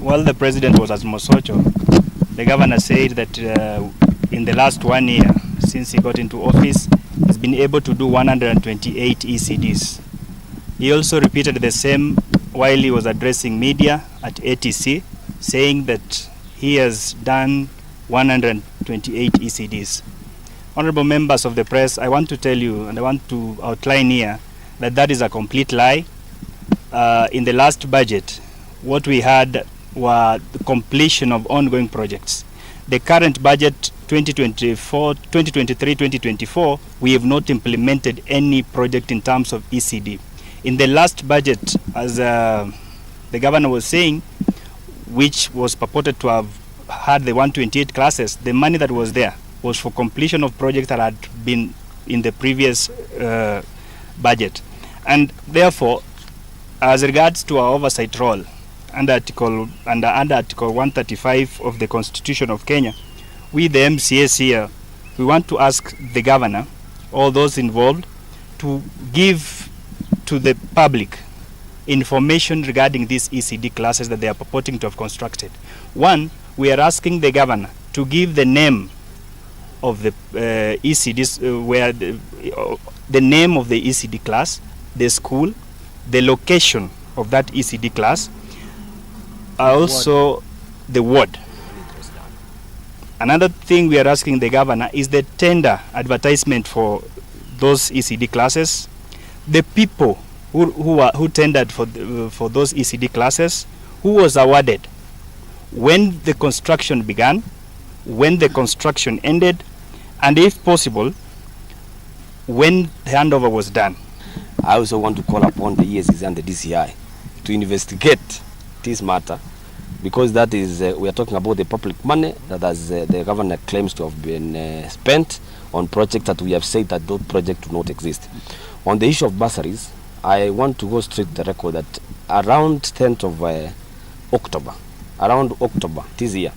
while the president was at Mosocho, the governor said that in the last 1 year, since he got into office, he's been able to do 128 ECDs. He also repeated the same while he was addressing media at ATC, saying that he has done 128 ECDs. Honorable members of the press, I want to tell you, and I want to outline here, that that is a complete lie. In the last budget, what we had were the completion of ongoing projects. The current budget 2023-2024, we have not implemented any project in terms of ECD. In the last budget, as the governor was saying, which was purported to have had the 128 classes, the money that was there was for completion of projects that had been in the previous budget. And therefore, as regards to our oversight role, under Article 135 of the Constitution of Kenya, we the MCAs here, we want to ask the governor, all those involved, to give to the public information regarding these ECD classes that they are purporting to have constructed. One, we are asking the governor to give the name of the ECDs, where the name of the ECD class, the school, the location of that ECD class, also the ward. Another thing we are asking the governor is the tender advertisement for those ECD classes, the people who tendered for those ECD classes, who was awarded, when the construction began, when the construction ended, and if possible, when the handover was done. I also want to call upon the ESCs and the DCI to investigate this matter, because that is, we are talking about the public money that has, the governor claims to have been spent on projects that we have said that those projects do not exist. On the issue of bursaries, I want to go straight to the record that around 10th of October, around October this year,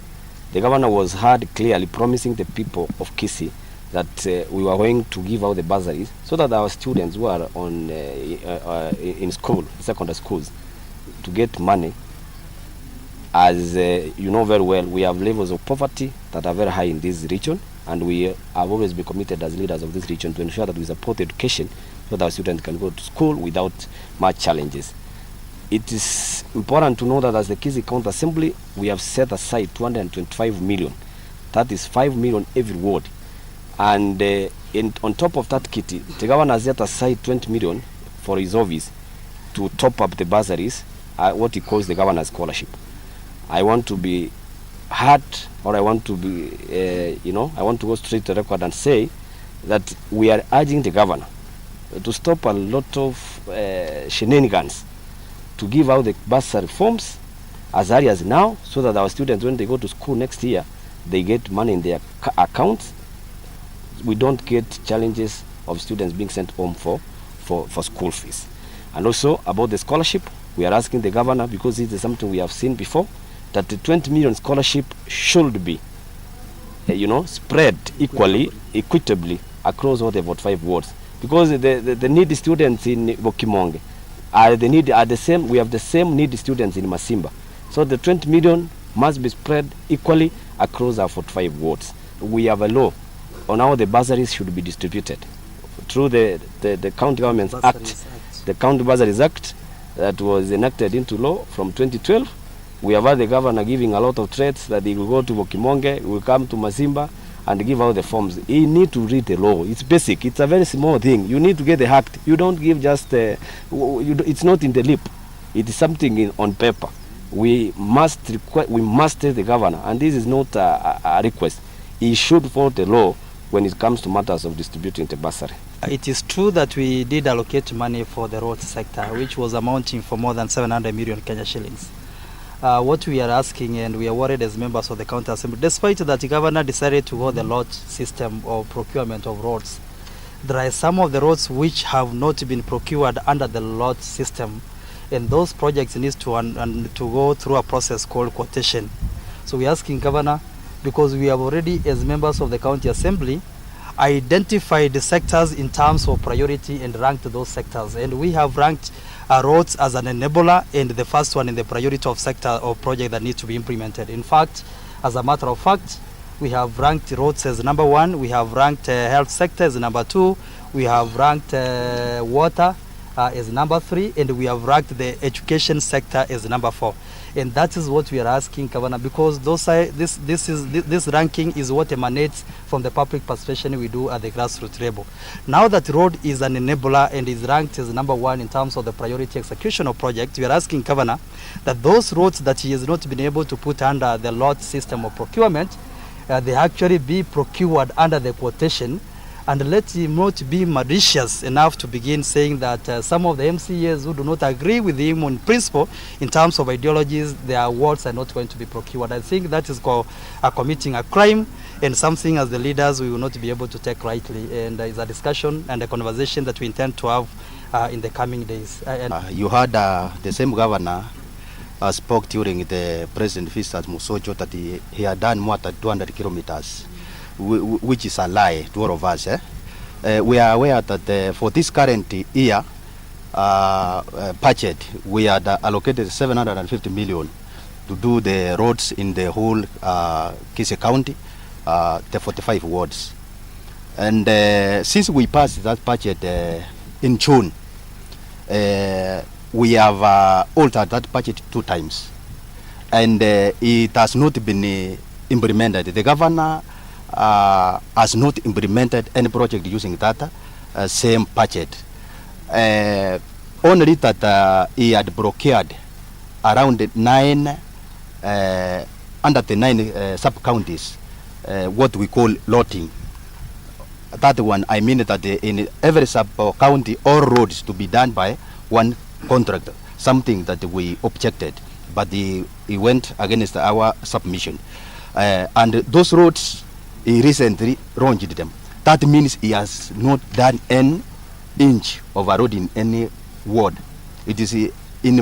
the governor was heard clearly promising the people of Kisii that we were going to give out the bursaries so that our students who are on in school, secondary schools, to get money. As you know very well, we have levels of poverty that are very high in this region, and we have always been committed as leaders of this region to ensure that we support education so that our students can go to school without much challenges. It is important to know that as the Kisii County Assembly, we have set aside 225 million. That is 5 million every ward. And on top of that, Kitty, the governor has set aside 20 million for his office to top up the bursaries, what he calls the governor's scholarship. I want to be heard, or I want to be, I want to go straight to the record and say that we are urging the governor to stop a lot of shenanigans, to give out the bursary forms as early as now, so that our students, when they go to school next year, they get money in their accounts. We don't get challenges of students being sent home for school fees. And also about the scholarship, we are asking the governor, because this is something we have seen before, that the 20 million scholarship should be, spread equally, equitably across all the 45 wards. Because the needy students in Bokimonge are the same. We have the same needy students in Masimba. So the 20 million must be spread equally across our 45 wards. We have a law on how the bursaries should be distributed through the County Governments Act, the County Bursaries Act that was enacted into law from 2012. We have had the governor giving a lot of threats that he will go to Bokimonge, will come to Masimba and give out the forms. You need to read the law. It's basic. It's a very small thing. You need to get the act. You don't give just, it's not in the lip. It is something on paper. We must tell the governor, and this is not a request. He should follow the law when it comes to matters of distributing the bursary. It is true that we did allocate money for the road sector, which was amounting for more than 700 million Kenya shillings. What we are asking, and we are worried as members of the County Assembly, despite that the governor decided to go the lot system of procurement of roads, there are some of the roads which have not been procured under the lot system, and those projects need to go through a process called quotation. So we are asking governor, because we have already, as members of the County Assembly, identified the sectors in terms of priority and ranked those sectors. And we have ranked roads as an enabler and the first one in the priority of sector or project that needs to be implemented. In fact, as a matter of fact, we have ranked roads as number 1, we have ranked health sector as number 2, we have ranked water as number 3, and we have ranked the education sector as number 4. And that is what we are asking, Governor, because this ranking is what emanates from the public participation we do at the grassroots level. Now that road is an enabler and is ranked as number 1 in terms of the priority execution of projects, we are asking, Governor, that those roads that he has not been able to put under the lot system of procurement, they actually be procured under the quotation, and let him not be malicious enough to begin saying that some of the MCAs who do not agree with him on principle in terms of ideologies, their awards are not going to be procured. I think that is called committing a crime, and something as the leaders we will not be able to take lightly. And it's a discussion and a conversation that we intend to have in the coming days. You heard the same governor spoke during the president visit at Musocho that he had done more than 200 kilometers, which is a lie to all of us. We are aware that for this current year budget, we had allocated 750 million to do the roads in the whole Kisii County, the 45 wards. And since we passed that budget in June, we have altered that budget 2 times, and it has not been implemented. The governor has not implemented any project using that same budget. Only that he had procured around 9 under the 9 sub-counties, what we call lotting. That one, I mean that in every sub-county, all roads to be done by one contractor, something that we objected, but he went against our submission. And those roads, he recently launched them. That means he has not done an inch of a road in any ward. It is in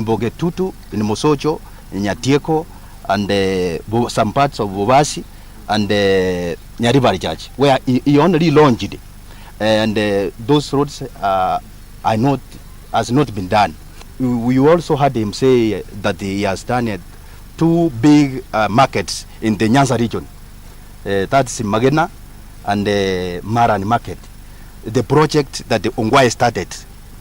Bogetutu, in Mosocho, in Nyatieko, and some parts of Bobasi, and Nyaribari, where he only launched, and those roads has not been done. We also heard him say that he has done 2 big markets in the Nyanza region. That's Magena and Maran market. The project that the Ongwae started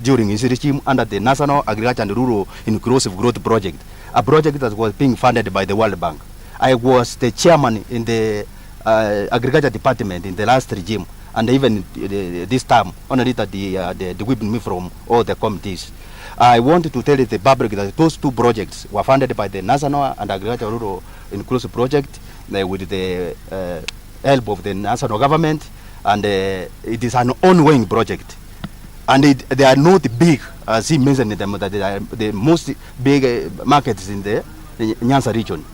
during his regime under the National Agriculture and Rural Inclusive Growth Project, a project that was being funded by the World Bank. I was the chairman in the Agriculture Department in the last regime, and even this time, only that they whipped me from all the committees. I wanted to tell the public that those 2 projects were funded by the National and Agriculture Rural Inclusive Project with the help of the national government, and it is an ongoing project. And they are not big, as he mentioned them, that they are the most big markets in the Nyanza region.